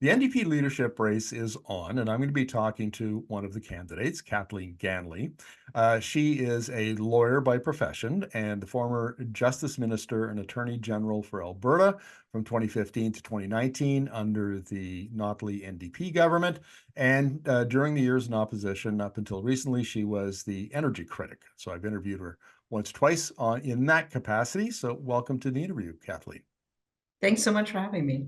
The NDP leadership race is on, and I'm going to be talking to one of the candidates, Kathleen Ganley. She is a lawyer by profession and the former Justice Minister and Attorney General for Alberta from 2015 to 2019 under the Notley NDP government. And during the years in opposition, up until recently, she was the Energy critic. So I've interviewed her once, twice in that capacity. So welcome to the interview, Kathleen. Thanks so much for having me.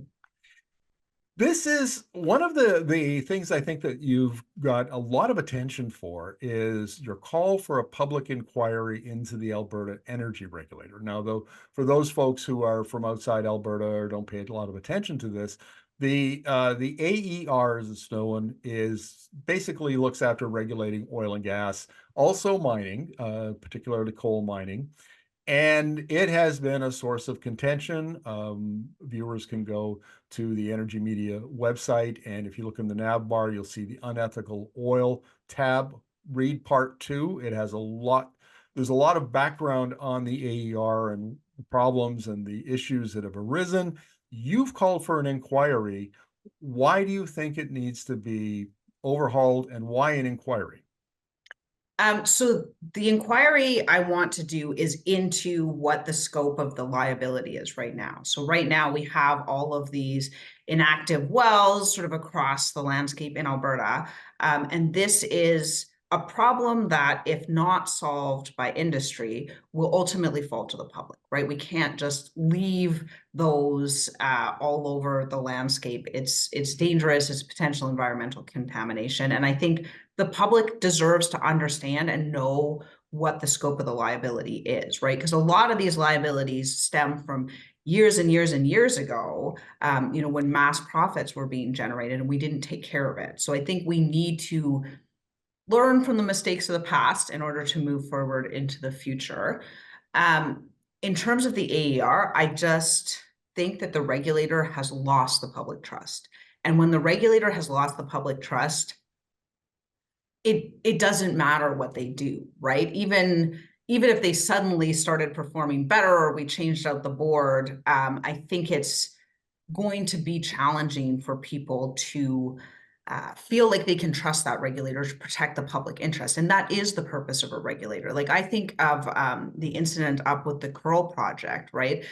This is one of the things I think that you've got a lot of attention for is your call for a public inquiry into the Alberta energy regulator. Now, though, for those folks who are from outside Alberta or don't pay a lot of attention to this, the AER, as it's known, is basically looks after regulating oil and gas, also mining, particularly coal mining. And it has been a source of contention. Viewers can go to the Energy Media website, and if you look in the nav bar, you'll see the unethical oil tab. Read part 2. It has there's a lot of background on the AER and the problems and the issues that have arisen. You've called for an inquiry. Why do you think it needs to be overhauled, and why an inquiry? So the inquiry I want to do is into what the scope of the liability is right now. So right now we have all of these inactive wells sort of across the landscape in Alberta. And this is a problem that, if not solved by industry, will ultimately fall to the public, right? We can't just leave those all over the landscape. It's dangerous. It's potential environmental contamination. And I think the public deserves to understand and know what the scope of the liability is, right? Because a lot of these liabilities stem from years and years and years ago, when mass profits were being generated and we didn't take care of it. So I think we need to learn from the mistakes of the past in order to move forward into the future. In terms of the AER, I just think that the regulator has lost the public trust. And when the regulator has lost the public trust, it doesn't matter what they do, right? Even if they suddenly started performing better or we changed out the board, I think it's going to be challenging for people to feel like they can trust that regulator to protect the public interest. And that is the purpose of a regulator. Like, I think of the incident up with the Curl project, right?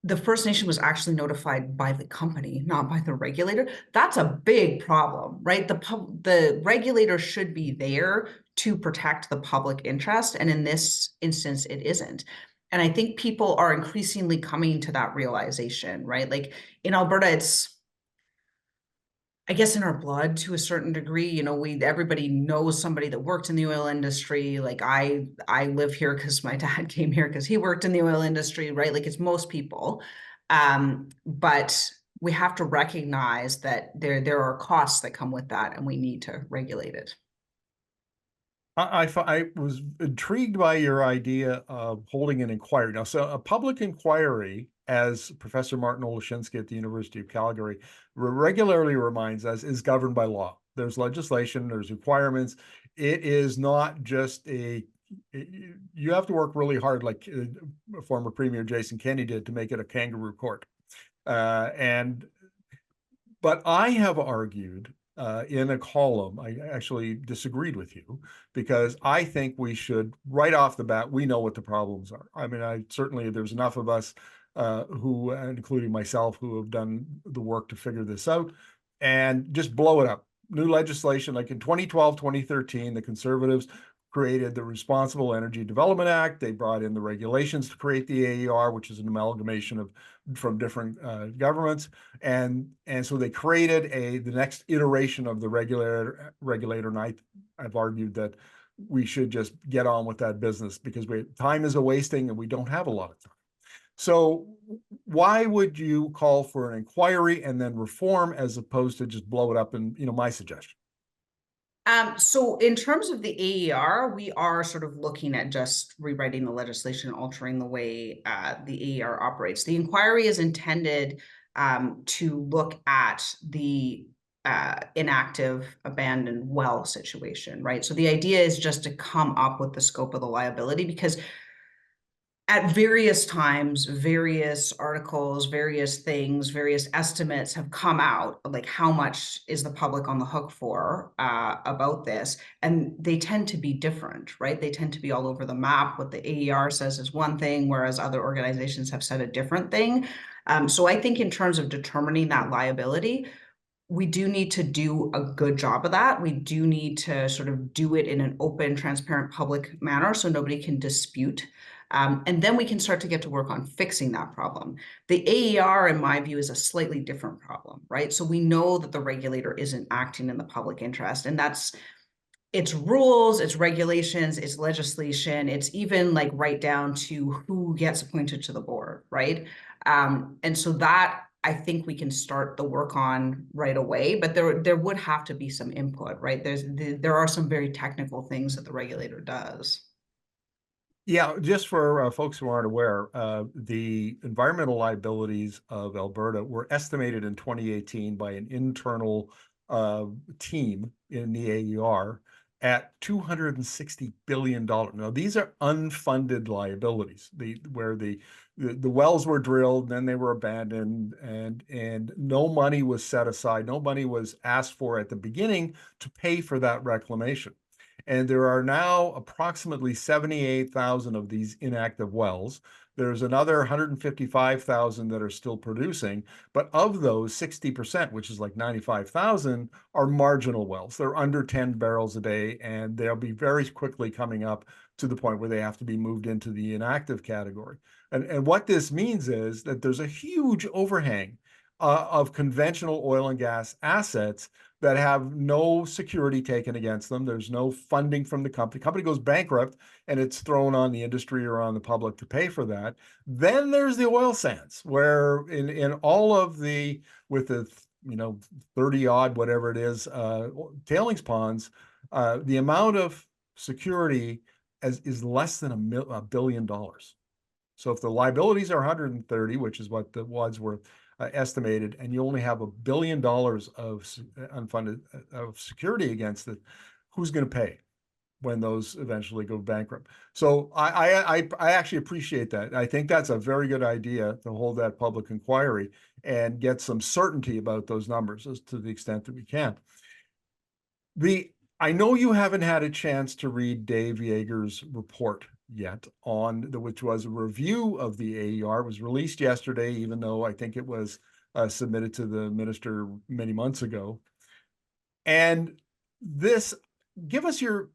The First Nation was actually notified by the company, not by the regulator. That's a big problem, right? The regulator should be there to protect the public interest. And in this instance, it isn't. And I think people are increasingly coming to that realization, right? Like in Alberta, it's, I guess, in our blood to a certain degree. Everybody knows somebody that worked in the oil industry. Like I live here because my dad came here because he worked in the oil industry, right? Like it's most people. But we have to recognize that there are costs that come with that, and we need to regulate it. I was intrigued by your idea of holding an inquiry. Now, so a public inquiry, as Professor Martin Oleshinsky at the University of Calgary regularly reminds us, is governed by law. There's legislation, there's requirements. It is not just you have to work really hard, like former Premier Jason Kenney did, to make it a kangaroo court. But I have argued in a column, I actually disagreed with you because I think we should, right off the bat, we know what the problems are. I mean, certainly there's enough of us who, including myself, who have done the work to figure this out and just blow it up. New legislation, like in 2012, 2013, the Conservatives created the Responsible Energy Development Act. They brought in the regulations to create the AER, which is an amalgamation from different governments. And so they created the next iteration of the regulator. And I've argued that we should just get on with that business because time is a wasting and we don't have a lot of time. So why would you call for an inquiry and then reform as opposed to just blow it up? And, my suggestion. So in terms of the AER, we are sort of looking at just rewriting the legislation, altering the way the AER operates. The inquiry is intended to look at the inactive abandoned well situation, right? So the idea is just to come up with the scope of the liability, because at various times, various articles, various things, various estimates have come out, like how much is the public on the hook for about this. And they tend to be different, right? They tend to be all over the map. What the AER says is one thing, whereas other organizations have said a different thing. So I think in terms of determining that liability, we do need to do a good job of that. We do need to sort of do it in an open, transparent, public manner so nobody can dispute. And then we can start to get to work on fixing that problem. The AER, in my view, is a slightly different problem, right? So we know that the regulator isn't acting in the public interest, and that's it's rules, it's regulations, it's legislation, it's even like right down to who gets appointed to the board, right? And so that I think we can start the work on right away, but there would have to be some input, right? There are some very technical things that the regulator does. Yeah, just for folks who aren't aware, the environmental liabilities of Alberta were estimated in 2018 by an internal uh, team in the AER at $260 billion. Now, these are unfunded liabilities, where the wells were drilled, then they were abandoned, and no money was set aside, no money was asked for at the beginning to pay for that reclamation. And there are now approximately 78,000 of these inactive wells. There's another 155,000 that are still producing, but of those, 60%, which is like 95,000, are marginal wells. They're under 10 barrels a day, and they'll be very quickly coming up to the point where they have to be moved into the inactive category. And what this means is that there's a huge overhang of conventional oil and gas assets that have no security taken against them. There's no funding from the company. The company goes bankrupt and it's thrown on the industry or on the public to pay for that. Then there's the oil sands, where in all of the, with the 30 odd, whatever it is, tailings ponds, the amount of security is less than $1 billion. So if the liabilities are 130, which is what the Wadsworth estimated, and you only have $1 billion of unfunded of security against it, who's going to pay when those eventually go bankrupt? So I actually appreciate that. I think that's a very good idea to hold that public inquiry and get some certainty about those numbers as to the extent that we can. I know you haven't had a chance to read Dave Yeager's report yet which was a review of the AER. It was released yesterday, even though I think it was submitted to the minister many months ago. And give us a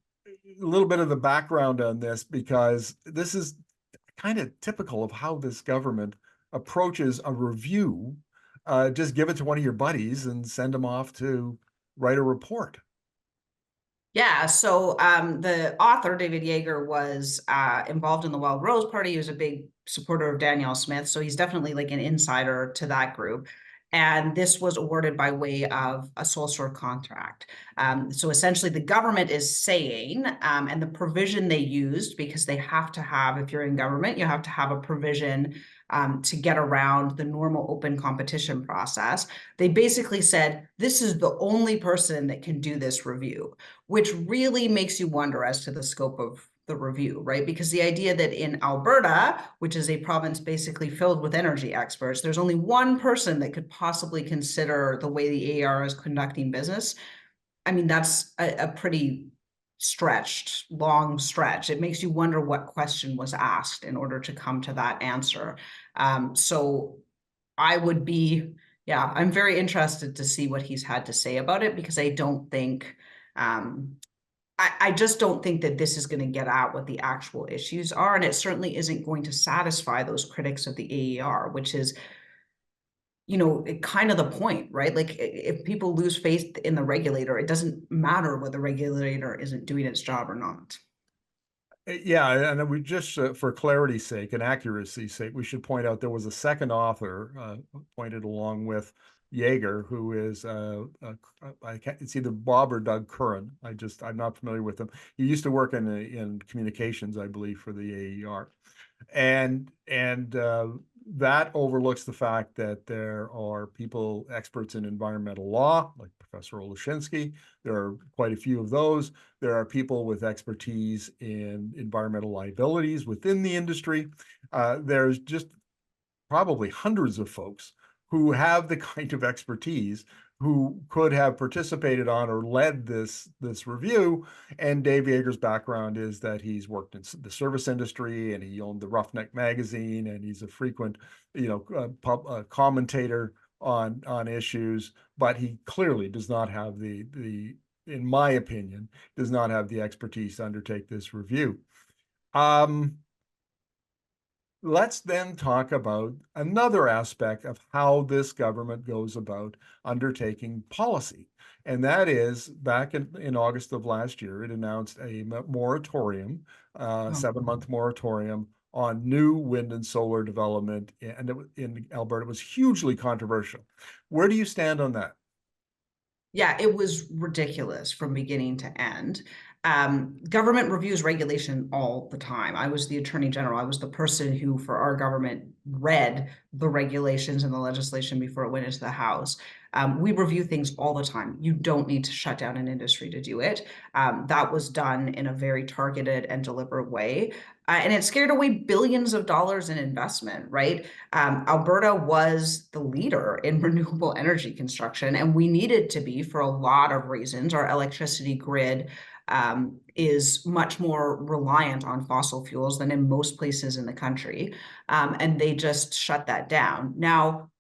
little bit of the background on this, because this is kind of typical of how this government approaches a review. Just give it to one of your buddies and send them off to write a report. Yeah, so the author, David Yeager, was involved in the Wild Rose Party. He was a big supporter of Danielle Smith, so he's definitely like an insider to that group. And this was awarded by way of a sole source contract. So essentially, the government is saying, and the provision they used, because they have to have, if you're in government, you have to have a provision to get around the normal open competition process. They basically said, this is the only person that can do this review, which really makes you wonder as to the scope of the review, right? Because the idea that in Alberta, which is a province basically filled with energy experts, there's only one person that could possibly consider the way the AER is conducting business. I mean, that's a pretty long stretch. It makes you wonder what question was asked in order to come to that answer. So I would be, yeah, I'm very interested to see what he's had to say about it, because I don't think, I just don't think that this is going to get at what the actual issues are. And it certainly isn't going to satisfy those critics of the AER, which is, kind of the point, right? Like if people lose faith in the regulator, it doesn't matter whether the regulator isn't doing its job or not. Yeah, and we just, for clarity's sake and accuracy's sake, we should point out there was a second author appointed along with Yeager, who is it's either Bob or Doug Curran. I'm not familiar with him. He used to work in communications, I believe, for the AER, and that overlooks the fact that there are people, experts in environmental law, like Professor Olashinsky. There are quite a few of those. There are people with expertise in environmental liabilities within the industry. There's just probably hundreds of folks who have the kind of expertise who could have participated on or led this review. And Dave Yeager's background is that he's worked in the service industry and he owned the Roughneck magazine and he's a frequent, commentator on issues. But he clearly does not have in my opinion, does not have the expertise to undertake this review. Let's then talk about another aspect of how this government goes about undertaking policy. And that is back in August of last year, it announced a moratorium, Oh. 7-month moratorium on new wind and solar development in Alberta. It was hugely controversial. Where do you stand on that? Yeah, it was ridiculous from beginning to end. Government reviews regulation all the time. I was the attorney general. I was the person who, for our government, read the regulations and the legislation before it went into the House. We review things all the time. You don't need to shut down an industry to do it. That was done in a very targeted and deliberate way. And it scared away billions of dollars in investment, right? Alberta was the leader in renewable energy construction, and we needed to be for a lot of reasons. Our electricity grid is much more reliant on fossil fuels than in most places in the country. And they just shut that down. Now,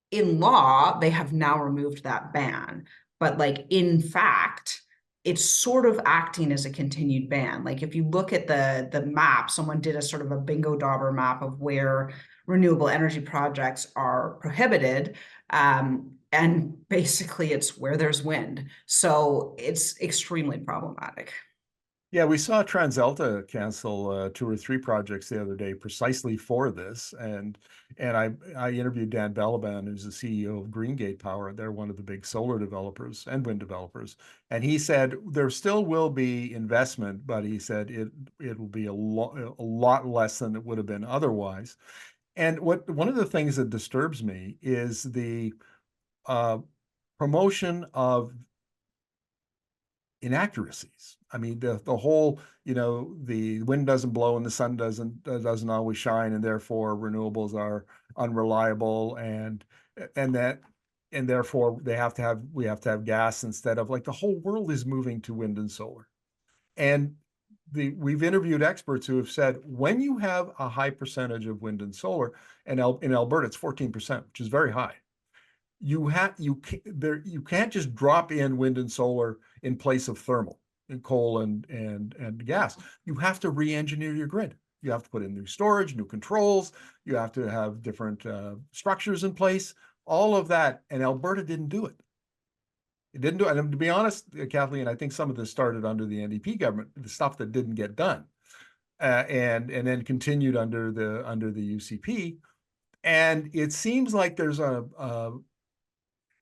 in law, they have now removed that ban. But like in fact, it's sort of acting as a continued ban. Like if you look at the map, someone did a sort of a bingo dauber map of where renewable energy projects are prohibited. And basically it's where there's wind. So it's extremely problematic. Yeah, we saw TransAlta cancel 2 or 3 projects the other day precisely for this, and I interviewed Dan Balaban, who's the CEO of Greengate Power. They're one of the big solar developers and wind developers, and he said there still will be investment, but he said it will be a lot less than it would have been otherwise. And one of the things that disturbs me is the uh, promotion of inaccuracies. I mean, the whole, the wind doesn't blow and the sun doesn't always shine, and therefore renewables are unreliable, and that and therefore we have to have gas instead of, like, the whole world is moving to wind and solar. And we've interviewed experts who have said when you have a high percentage of wind and solar, and in Alberta it's 14%, which is very high. You can't just drop in wind and solar in place of thermal and coal and gas. You have to re-engineer your grid. You have to put in new storage, new controls. You have to have different structures in place. All of that, and Alberta didn't do it. It didn't do it. And to be honest, Kathleen, I think some of this started under the NDP government, the stuff that didn't get done, and then continued under the UCP. And it seems like there's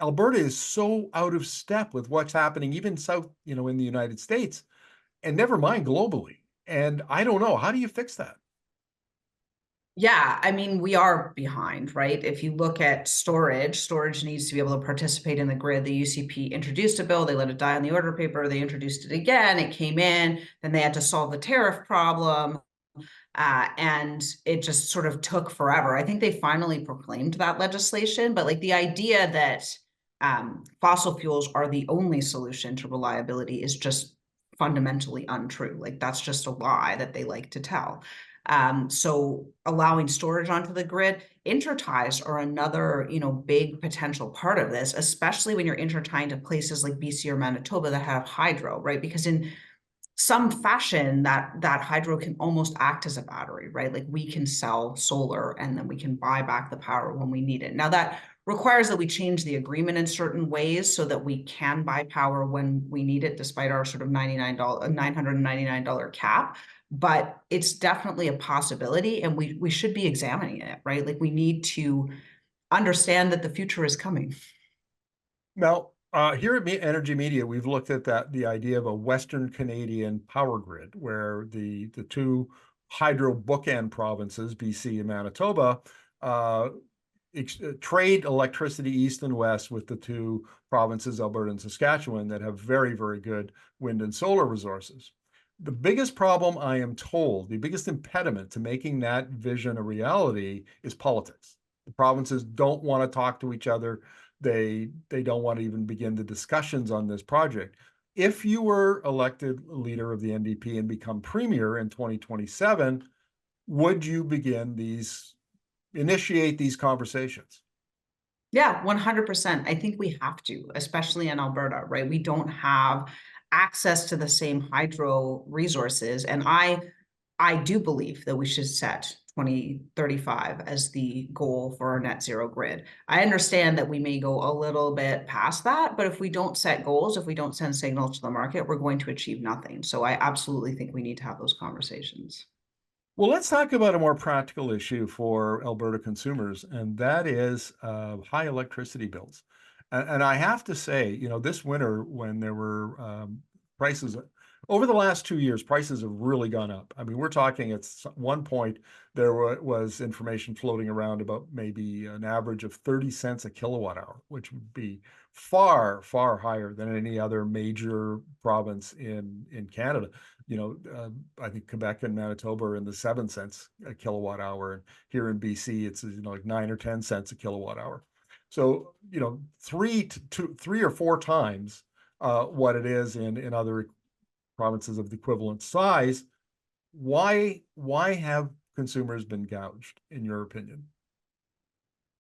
Alberta is so out of step with what's happening, even south, in the United States, and never mind globally. And I don't know, how do you fix that? Yeah, I mean, we are behind, right? If you look at storage needs to be able to participate in the grid. The UCP introduced a bill, they let it die on the order paper, they introduced it again, it came in, then they had to solve the tariff problem. And it just sort of took forever. I think they finally proclaimed that legislation, but like the idea that fossil fuels are the only solution to reliability is just fundamentally untrue. Like that's just a lie that they like to tell. So allowing storage onto the grid, interties are another, big potential part of this, especially when you're intertying to places like BC or Manitoba that have hydro, right? Because in some fashion that hydro can almost act as a battery, right? Like we can sell solar and then we can buy back the power when we need it. Now that requires that we change the agreement in certain ways so that we can buy power when we need it, despite our sort of $999 cap. But it's definitely a possibility, and we should be examining it, right? Like we need to understand that the future is coming. Now, here at Energy Media, we've looked at the idea of a Western Canadian power grid, where the two hydro bookend provinces, BC and Manitoba, uh, trade electricity east and west with the two provinces, Alberta and Saskatchewan, that have very, very good wind and solar resources. The biggest problem, I am told, the biggest impediment to making that vision a reality is politics. The provinces don't want to talk to each other. They don't want to even begin the discussions on this project. If you were elected leader of the NDP and become premier in 2027, would you initiate these conversations? Yeah, 100%. I think we have to, especially in Alberta, right? We don't have access to the same hydro resources. And I do believe that we should set 2035 as the goal for our net zero grid. I understand that we may go a little bit past that, but if we don't set goals, if we don't send signals to the market, we're going to achieve nothing. So I absolutely think we need to have those conversations. Well, let's talk about a more practical issue for Alberta consumers, and that is high electricity bills. And I have to say, this winter when there were prices over the last 2 years, prices have really gone up. I mean, we're talking at one point there was information floating around about maybe an average of 30 cents a kilowatt hour, which would be far, far higher than any other major province in Canada. I think Quebec and Manitoba are in the 7 cents a kilowatt hour, and here in BC, it's like 9 or 10 cents a kilowatt hour. So three or four times what it is in other provinces of the equivalent size. Why have consumers been gouged, in your opinion?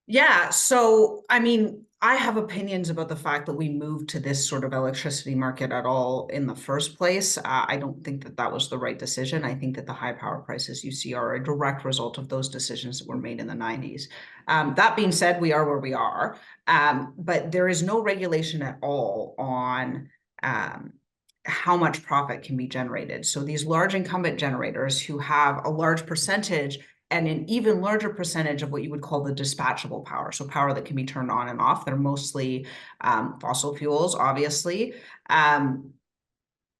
Yeah, so I mean, I have opinions about the fact that we moved to this sort of electricity market at all in the first place. I don't think that that was the right decision. I think that the high power prices you see are a direct result of those decisions that were made in the 90s. That being said, we are where we are, but there is no regulation at all on how much profit can be generated. So these large incumbent generators who have a large percentage and an even larger percentage of what you would call the dispatchable power, so power that can be turned on and off. They're mostly fossil fuels, obviously.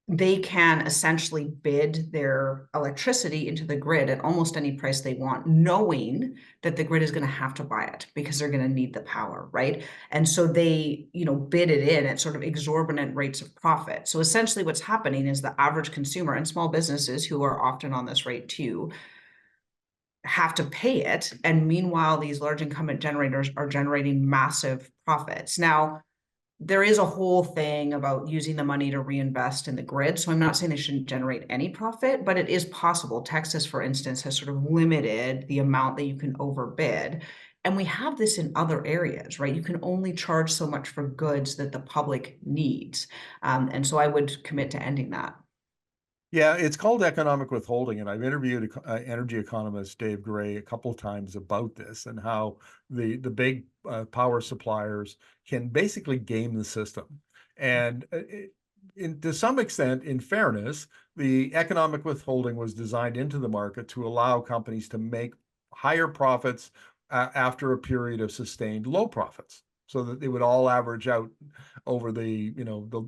They can essentially bid their electricity into the grid at almost any price they want, knowing that the grid is going to have to buy it because they're going to need the power, right? And so they, bid it in at sort of exorbitant rates of profit. So essentially what's happening is the average consumer and small businesses who are often on this rate too have to pay it. And meanwhile, these large incumbent generators are generating massive profits. Now, there is a whole thing about using the money to reinvest in the grid. So I'm not saying they shouldn't generate any profit, but it is possible. Texas, for instance, has sort of limited the amount that you can overbid. And we have this in other areas, right? You can only charge so much for goods that the public needs. And so I would commit to ending that. Yeah, it's called economic withholding, and I've interviewed energy economist Dave Gray a couple of times about this and how the big power suppliers can basically game the system. And to some extent, in fairness, the economic withholding was designed into the market to allow companies to make higher profits after a period of sustained low profits, so that they would all average out over the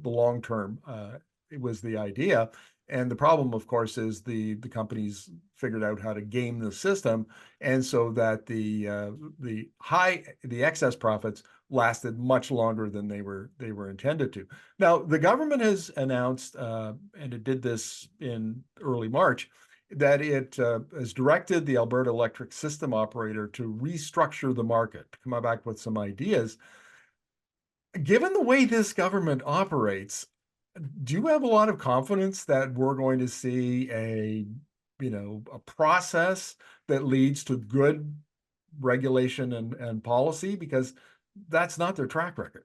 long term. It was the idea. And the problem, of course, is the companies figured out how to game the system, and so that the excess profits lasted much longer than they were intended to. Now, the government has announced, and it did this in early March, that it has directed the Alberta Electric System Operator to restructure the market, to come back with some ideas. Given the way this government operates, do you have a lot of confidence that we're going to see a process that leads to good regulation and policy? Because that's not their track record.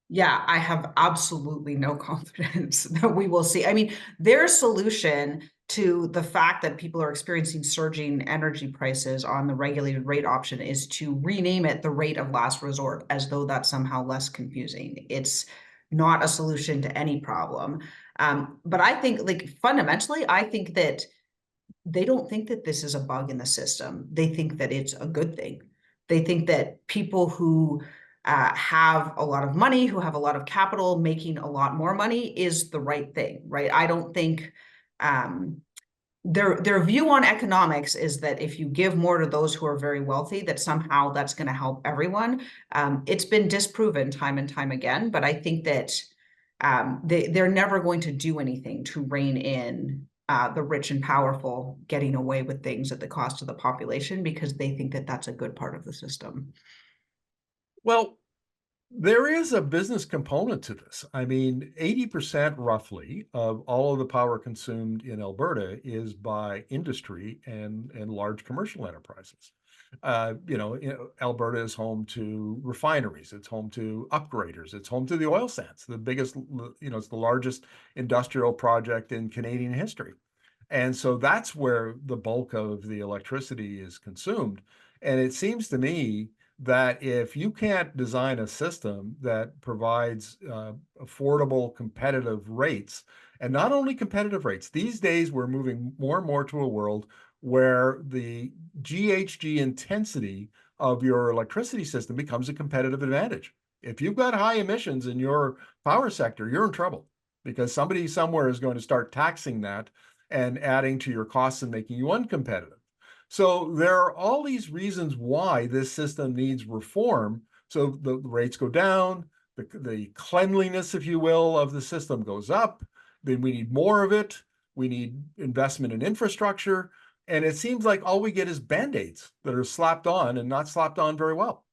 Yeah, I have absolutely no confidence that we will see. I mean, their solution to the fact that people are experiencing surging energy prices on the regulated rate option is to rename it the rate of last resort, as though that's somehow less confusing. It's not a solution to any problem. But I think, like, fundamentally, I think that they don't think that this is a bug in the system. They think that it's a good thing. They think that people who have a lot of money, who have a lot of capital, making a lot more money is the right thing, right? I don't think um, their view on economics is that if you give more to those who are very wealthy, that somehow that's going to help everyone. It's been disproven time and time again, but I think that they're never going to do anything to rein in the rich and powerful getting away with things at the cost of the population, because they think that that's a good part of the system. Well, there is a business component to this. I mean, 80% roughly of all of the power consumed in Alberta is by industry and large commercial enterprises. Alberta is home to refineries, it's home to upgraders, it's home to the oil sands, the biggest, it's the largest industrial project in Canadian history. And so that's where the bulk of the electricity is consumed. And it seems to me that if you can't design a system that provides affordable, competitive rates, and not only competitive rates, these days we're moving more and more to a world where the GHG intensity of your electricity system becomes a competitive advantage. If you've got high emissions in your power sector, you're in trouble because somebody somewhere is going to start taxing that and adding to your costs and making you uncompetitive. So there are all these reasons why this system needs reform. So the rates go down, the cleanliness, if you will, of the system goes up. Then we need more of it. We need investment in infrastructure. And it seems like all we get is band-aids that are slapped on and not slapped on very well.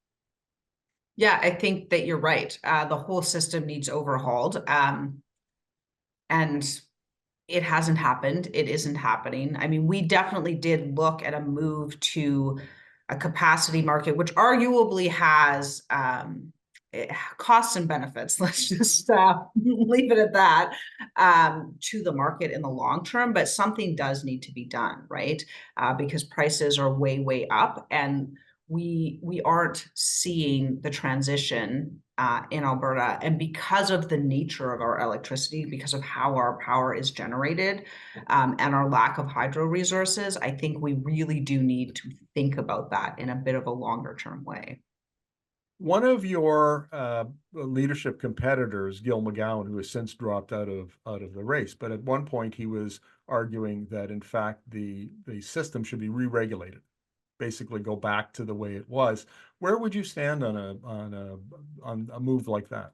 Yeah, I think that you're right. The whole system needs overhauled. And it hasn't happened. It isn't happening. I mean, we definitely did look at a move to a capacity market, which arguably has costs and benefits. Let's just leave it at that, to the market in the long term. But something does need to be done, right? Because prices are way, way up, and we aren't seeing the transition in Alberta. And because of the nature of our electricity, because of how our power is generated, and our lack of hydro resources, I think we really do need to think about that in a bit of a longer term way. One of your leadership competitors, Gil McGowan, who has since dropped out of the race, but at one point he was arguing that in fact the system should be re-regulated, basically go back to the way it was. Where would you stand on a move like that?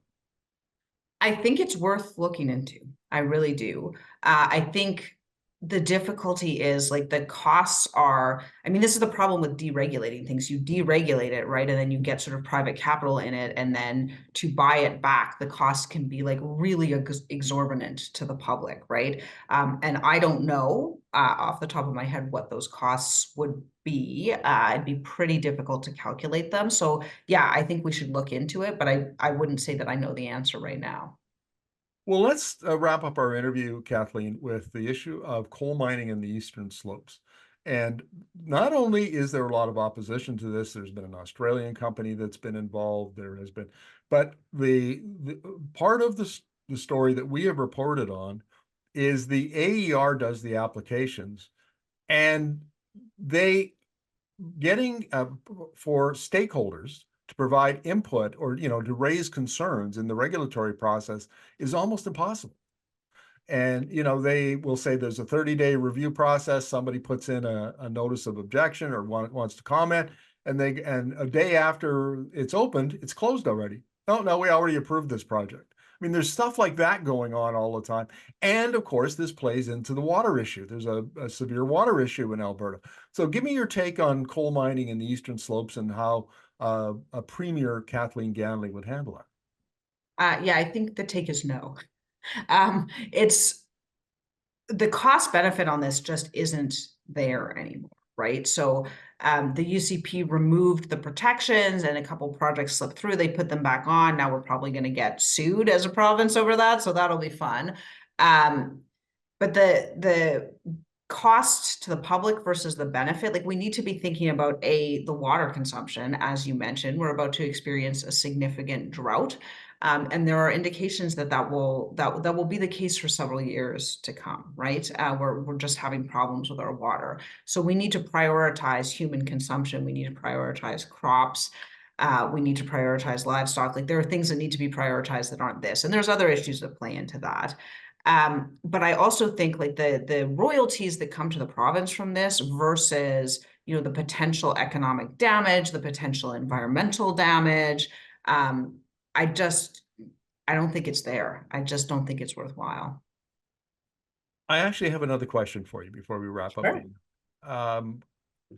I think it's worth looking into. I really do. I think the difficulty is like the costs are, I mean, this is the problem with deregulating things. You deregulate it, right? And then you get sort of private capital in it. And then to buy it back, the cost can be like really exorbitant to the public, right? And I don't know off the top of my head what those costs would be. It'd be pretty difficult to calculate them. So yeah, I think we should look into it, but I wouldn't say that I know the answer right now. Well, let's wrap up our interview, Kathleen, with the issue of coal mining in the Eastern Slopes. And not only is there a lot of opposition to this, there's been an Australian company that's been involved, there has been, but the part of the story that we have reported on is the AER does the applications and they getting for stakeholders to provide input or to raise concerns in the regulatory process is almost impossible. And they will say there's a 30-day review process. Somebody puts in a notice of objection or wants to comment, and a day after it's opened, it's closed already. Oh no, we already approved this project. I mean, there's stuff like that going on all the time. And of course, this plays into the water issue. There's a severe water issue in Alberta. So give me your take on coal mining in the Eastern Slopes and how a Premier Kathleen Ganley would handle it. Yeah, I think the take is no. It's the cost benefit on this just isn't there anymore, right? So the UCP removed the protections and a couple projects slipped through. They put them back on. Now we're probably going to get sued as a province over that, so that'll be fun. But the cost to the public versus the benefit, like we need to be thinking about the water consumption. As you mentioned, we're about to experience a significant drought. And there are indications that will be the case for several years to come, right? We're just having problems with our water. So we need to prioritize human consumption. We need to prioritize crops. We need to prioritize livestock. Like there are things that need to be prioritized that aren't this. And there's other issues that play into that. But I also think like the royalties that come to the province from this versus, you know, the potential economic damage, the potential environmental damage, um, I just I don't think it's there. I just don't think it's worthwhile. I actually have another question for you before we wrap up Sure. the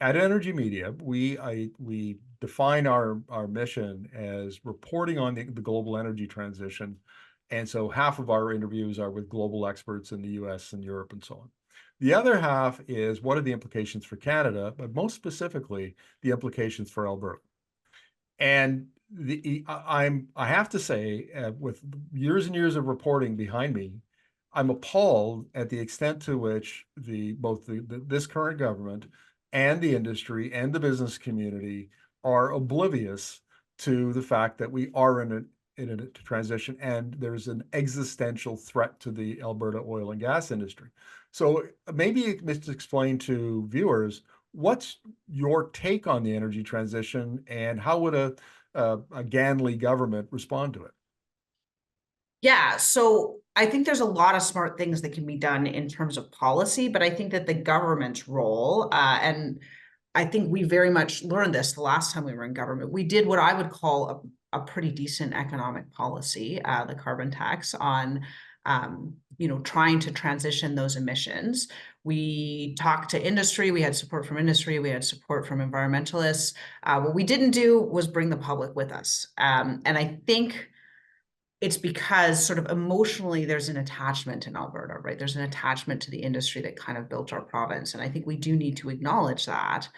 at Energy Media, we define our mission as reporting on the global energy transition. And so half of our interviews are with global experts in the US and Europe and so on. The other half is what are the implications for Canada, but most specifically, the implications for Alberta. And I have to say, with years and years of reporting behind me, I'm appalled at the extent to which this current government and the industry and the business community are oblivious to the fact that we are in a transition and there's an existential threat to the Alberta oil and gas industry. So maybe just explain to viewers what's your take on the energy transition and how would a Ganley government respond to it? Yeah, so I think there's a lot of smart things that can be done in terms of policy, but I think that the government's role, and I think we very much learned this the last time we were in government. We did what I would call a pretty decent economic policy, the carbon tax on, you know, trying to transition those emissions. We talked to industry, we had support from industry, we had support from environmentalists. What we didn't do was bring the public with us. And I think it's because sort of emotionally there's an attachment in Alberta, right? There's an attachment to the industry that kind of built our province. And I think we do need to acknowledge that.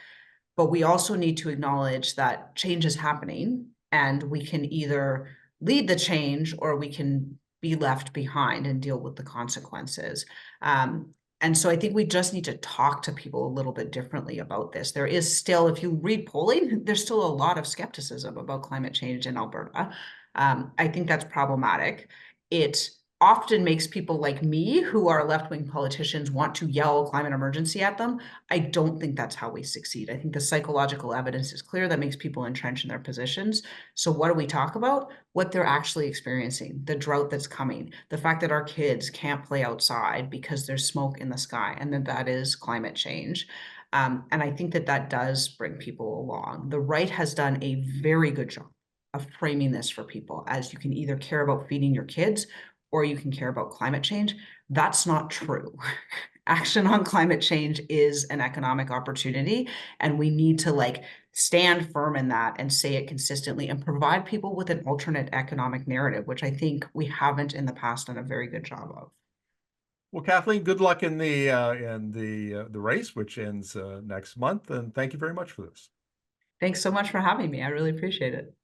But we also need to acknowledge that change is happening and we can either lead the change or we can be left behind and deal with the consequences. And so I think we just need to talk to people a little bit differently about this. There is still, if you read polling, there's still a lot of skepticism about climate change in Alberta. I think that's problematic. It often makes people like me, who are left-wing politicians, want to yell climate emergency at them. I don't think that's how we succeed. I think the psychological evidence is clear that makes people entrench in their positions. So what do we talk about? What they're actually experiencing, the drought that's coming, the fact that our kids can't play outside because there's smoke in the sky, and that is climate change. And I think that that does bring people along. The right has done a very good job of framing this for people as you can either care about feeding your kids or you can care about climate change. That's not true. Action on climate change is an economic opportunity, and we need to like stand firm in that and say it consistently and provide people with an alternate economic narrative, which I think we haven't in the past done a very good job of. Well, Kathleen, good luck in the race, which ends next month, and thank you very much for this. Thanks so much for having me. I really appreciate it.